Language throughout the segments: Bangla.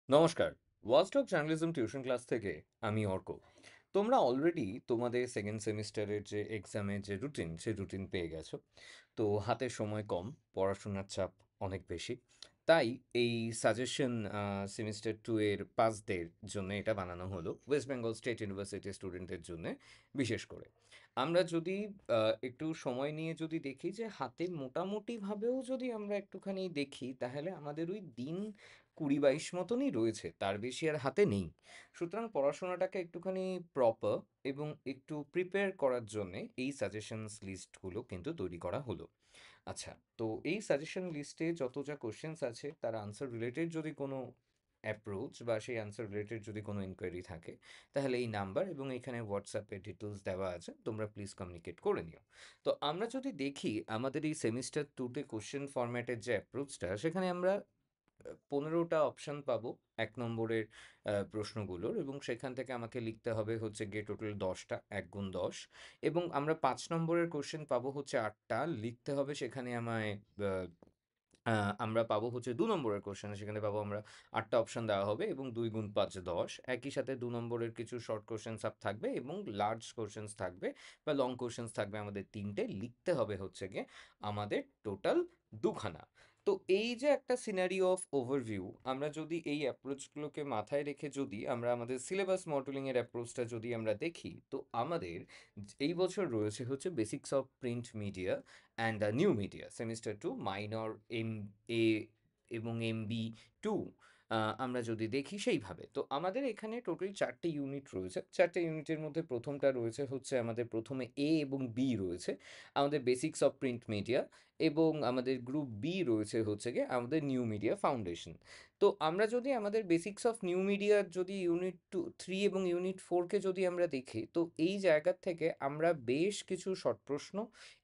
নমস্কার। ওয়াচডগ জার্নালিজম টিউশন ক্লাস থেকে আমি অর্ক। তোমরা অলরেডি তোমাদের সেকেন্ড সেমিস্টারের যে এক্সামের যে রুটিন সেই রুটিন পেয়ে গেছো। তো হাতে সময় কম, পড়াশোনার চাপ অনেক বেশি। তাই এই সাজেশন সেমিস্টার টু এর পাসদের জন্য এটা বানানো হলো ওয়েস্ট বেঙ্গল স্টেট ইউনিভার্সিটি স্টুডেন্টদের জন্য বিশেষ করে। আমরা যদি একটু সময় নিয়ে যদি দেখি যে হাতে মোটামুটিভাবেও যদি আমরা একটুখানি দেখি, তাহলে আমাদের ওই দিন ২০-২২ মতনই রয়েছে, তার বেশি আর হাতে নেই। সুতরাং পড়াশোনাটাকে একটুখানি প্রপার এবং একটু প্রিপেয়ার করার জন্যে এই সাজেশনস লিস্টগুলো কিন্তু তৈরি করা হলো। আচ্ছা, তো এই সাজেশন লিস্টে যত যা কোশ্চেন্স আছে তার আনসার রিলেটেড যদি কোনো অ্যাপ্রোচ বা সেই আনসার রিলেটেড যদি কোনো ইনকোয়ারি থাকে, তাহলে এই নাম্বার এবং এখানে হোয়াটসঅ্যাপে ডিটেলস দেওয়া আছে, তোমরা প্লিজ কমিউনিকেট করে নিও। তো আমরা যদি দেখি আমাদের এই সেমিস্টার টুতে কোশ্চেন ফরম্যাটের যে অ্যাপ্রোচটা, সেখানে আমরা ১৫টা অপশন পাবো ১ নম্বরের প্রশ্নগুলোর, এবং সেখান থেকে আমাকে লিখতে হবে হচ্ছে গিয়ে টোটাল ১০টা ১ গুণ ১০, এবং আমরা ৫ নম্বরের কোশ্চেন পাবো হচ্ছে ৮টা, লিখতে হবে সেখানে আমায় আ আ আমরা পাবো হচ্ছে ২ নম্বরের কোশ্চেন, সেখানে পাবো আমরা ৮টা অপশন দেওয়া হবে এবং ২ গুণ ৫ ১০। একই সাথে ২ নম্বরের কিছু শর্ট কোশ্চেন সাব থাকবে এবং লার্জ কোশ্চেনস থাকবে বা লং কোশ্চেনস থাকবে আমাদের ৩ টে। লিখতে হবে হচ্ছে গিয়ে আমাদের টোটাল ২ খানা। তো এই যে একটা সিনারিও অফ ওভারভিউ, আমরা যদি এই অ্যাপ্রোচগুলোকে মাথায় রেখে যদি আমরা আমাদের সিলেবাস মডেলিং এর অ্যাপ্রোচটা যদি আমরা দেখি, তো আমাদের এই বছর রয়েছে হচ্ছে basics of print media and new media semester two minor M A এবং এমবি টু। আমরা যদি দেখি সেইভাবে, তো আমাদের এখানে টোটাল ৪টে ইউনিট রয়েছে। ৪টে ইউনিটের মধ্যে প্রথমটা রয়েছে হচ্ছে আমাদের প্রথমে এ এবং বি রয়েছে আমাদের বেসিক্স অফ প্রিন্ট মিডিয়া, এবং আমাদের গ্রুপ বি রয়েছে হচ্ছে গিয়ে আমাদের নিউ মিডিয়া ফাউন্ডেশন। তো আমরা যদি আমাদের বেসিক্স অফ নিউ মিডিয়ার যদি ইউনিট টু থ্রি এবং ইউনিট ফোরকে যদি আমরা দেখি, তো এই জায়গার থেকে আমরা বেশ কিছু শর্ট প্রশ্ন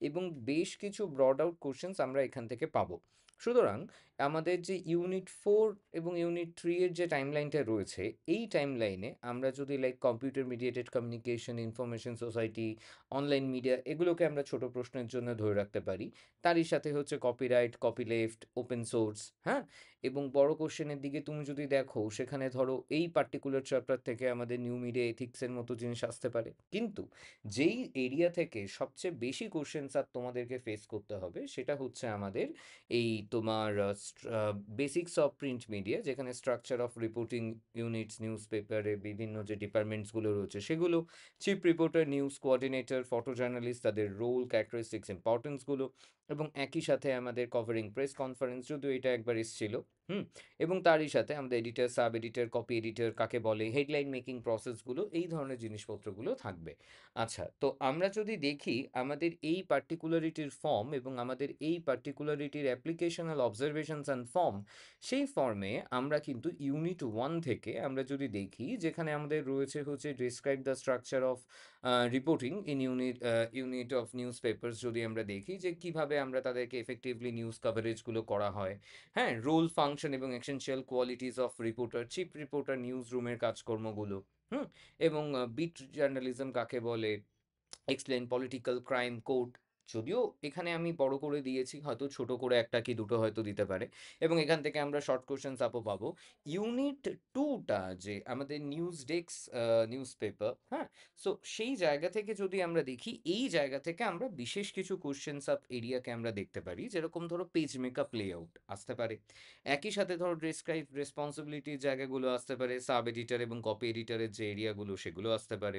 এবং বেশ কিছু ব্রড আউট কোশ্চেন্স আমরা এখান থেকে পাবো। সুতরাং আমাদের যে ইউনিট ফোর এবং ইউনিট থ্রি এর যে টাইমলাইনটা রয়েছে, এই টাইমলাইনে আমরা যদি like computer mediated communication, information society, online media, এগুলোকে আমরা ছোট প্রশ্নের জন্য ধরে রাখতে পারি। তারই সাথে হচ্ছে কপিরাইট, কপিলেফট, ওপেন সোর্স, হ্যাঁ? এবং বড় কোশ্চেনের দিকে তুমি যদি দেখো, সেখানে ধরো এই পার্টিকুলার চ্যাপ্টার থেকে আমাদের নিউ মিডিয়া এথিক্সের মতো জিনিস আসতে পারে। কিন্তু যেই এরিয়া থেকে সবচেয়ে বেশি কোশ্চেনস আর তোমাদেরকে ফেস করতে হবে, সেটা হচ্ছে আমাদের এই তোমার বেসিক্স অফ প্রিন্ট মিডিয়া, যেখানে structure of reporting units, news পেপারে বিভিন্ন যে ডিপার্টমেন্টসগুলো রয়েছে সেগুলো, chief reporter, news coordinator, photo journalist, তাদের রোল, ক্যারেক্টারিস্টিক্স, ইম্পর্টেন্সগুলো, এবং একই সাথে আমাদের কভারিং প্রেস কনফারেন্স, যদিও এটা একবার এসেছিল। হুম। এবং তারই সাথে আমাদের editor, sub editor, copy editor কাকে বলে, হেডলাইন মেকিং প্রসেসগুলো, এই ধরনের জিনিসপত্রগুলো থাকবে। আচ্ছা, তো আমরা যদি দেখি আমাদের এই পার্টিকুলারিটির ফর্ম এবং আমাদের এই পার্টিকুলারিটির অ্যাপ্লিকেশনাল অবজারভেশনস অ্যান্ড ফর্ম, সেই ফর্মে আমরা কিন্তু ইউনিট ওয়ান থেকে আমরা যদি দেখি, যেখানে আমাদের রয়েছে হচ্ছে describe the structure of reporting in unit of news papers, যদি আমরা দেখি যে কিভাবে আমরা তাদেরকে এফেক্টিভলি নিউজ কভারেজগুলো করা হয়, হ্যাঁ, রোল, ফাংশন এবং essential qualities of reporter, chief reporter, news রুমের কাজকর্মগুলো, হুম, এবং বিট জার্নালিজম কাকে বলে, এক্সপ্লেন পলিটিক্যাল ক্রাইম কোড। যদিও এখানে আমি বড় করে দিয়েছি, হয়তো ছোট করে একটা কি দুটো হয়তো দিতে পারে, এবং এখান থেকে আমরা শর্ট কোশ্চেন আপও পাবো। ইউনিট টুটা যে আমাদের নিউজ ডেস্ক, নিউজ পেপার, হ্যাঁ, সো সেই জায়গা থেকে যদি আমরা দেখি, এই জায়গা থেকে আমরা বিশেষ কিছু কোশ্চেন আপ এরিয়াকে আমরা দেখতে পারি, যেরকম ধরো পেজ মেকআপ লেআউট আসতে পারে। একই সাথে ধরো ডেসক্রাইব রেসপন্সিবিলিটির জায়গাগুলো আসতে পারে, সাব এডিটর এবং কপি এডিটরের যে এরিয়াগুলো সেগুলো আসতে পারে,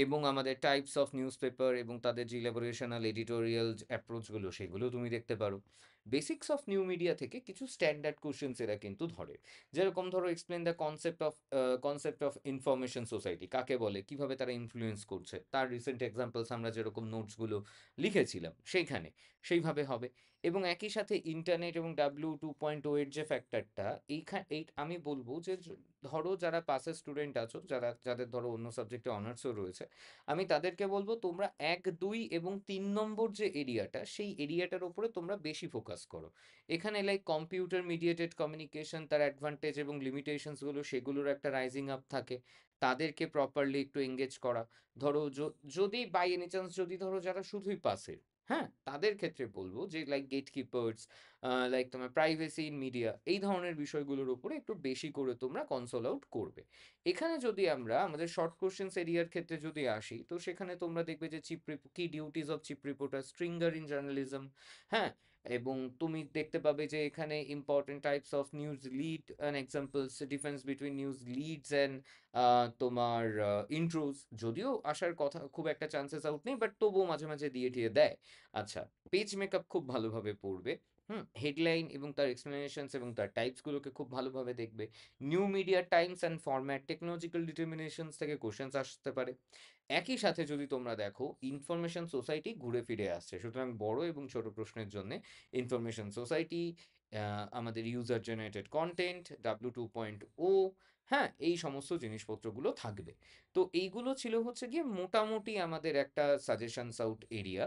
এবং আমাদের টাইপস অফ নিউজ পেপার এবং তাদের যে ইলাবোরেশনাল এডিটোরিয়াল অ্যাপ্রোচগুলো সেগুলো তুমি দেখতে পারো। বেসিক্স অফ নিউ মিডিয়া থেকে কিছু স্ট্যান্ডার্ড কোশ্চেন্স এরা কিন্তু ধরে, যেরকম ধরো explain the concept of information society কাকে বলে, কিভাবে তারা ইনফ্লুয়েন্স করছে, তার রিসেন্ট এক্সাম্পলস আমরা যেরকম নোটসগুলো লিখেছিলাম সেইখানে, সেইভাবে হবে। এবং একই সাথে ইন্টারনেট এবং W 2.0 এর যে ফ্যাক্টরটা, এই আমি বলবো যে ধরো যারা পাসের স্টুডেন্ট আছো, যাদের ধরো অন্য সাবজেক্টে অনার্সও রয়েছে, আমি তাদেরকে বলবো তোমরা ১, ২ এবং ৩ নম্বর যে এরিয়াটা, সেই এরিয়াটার উপরে তোমরা বেশি ফোকাস করো। এখানে লাইক কম্পিউটার মিডিয়েটেড কমিউনিকেশন, তার অ্যাডভান্টেজ এবং লিমিটেশনসগুলো, সেগুলোর একটা রাইজিং আপ থাকে, তাদেরকে প্রপারলি একটু এঙ্গেজ করা। ধরো যদি বাই এনি চান্স যদি ধরো যারা শুধুই পাসের, হ্যাঁ? তাদের ক্ষেত্রে বলব যে লাইক গেটকিপার্স, লাইক তোমার প্রাইভেসি ইন মিডিয়া এই ধরনের বিষয়গুলোর উপরে একটু বেশি করে তোমরা কনসোল আউট করবে। এখানে যদি আমরা আমাদের শর্ট কোয়েশ্চেনস এরিয়ার ক্ষেত্রে যদি আসি, তো সেখানে তোমরা দেখবে যে কি duties of chief reporter, stringer in journalism, হ্যাঁ? এবং তুমি দেখতে পাবে যে এখানে important types of news lead and examples, difference between news leads and তোমার ইন্ট্রোস। যদিও আসার কথা খুব একটা চান্সেস আউট নেই, বাট তবুও মাঝে, মাঝে দিয়ে টিয়ে দেয়। আচ্ছা, পেজ মেকআপ খুব ভালোভাবে পড়বে। হেডলাইন এবং তার এক্সপ্লেনেশনস এবং তার টাইপস গুলোকে খুব ভালোভাবে দেখবে। New media times and format, technological determinations থেকে কোশ্চেনস আসতে পারে। একই সাথে যদি তোমরা দেখো ইনফরমেশন সোসাইটি ঘুরে ফিরে আসছে। সুতরাং বড় এবং ছোট প্রশ্নের জন্যে ইনফরমেশন সোসাইটি, আমাদের ইউজার জেনারেটেড কনটেন্ট, W2.0, হ্যাঁ? এই সমস্ত জিনিসপত্রগুলো থাকবে। তো এইগুলো ছিল হচ্ছে গিয়ে মোটামুটি আমাদের একটা সাজেশনস আউট এরিয়া।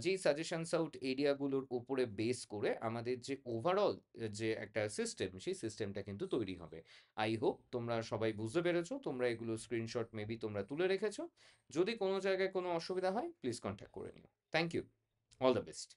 যেই সাজেশনস আউট এরিয়াগুলোর উপরে বেস করে আমাদের যে ওভারঅল যে একটা সিস্টেম, সেই সিস্টেমটা কিন্তু তৈরি হবে। আই হোপ তোমরা সবাই বুঝতে পেরেছো। তোমরা এগুলো স্ক্রিনশট মেবি তোমরা তুলে রেখেছো। যদি কোনো জায়গায় কোনো অসুবিধা হয় প্লিজ কনট্যাক্ট করে নিও। Thank you. All the best.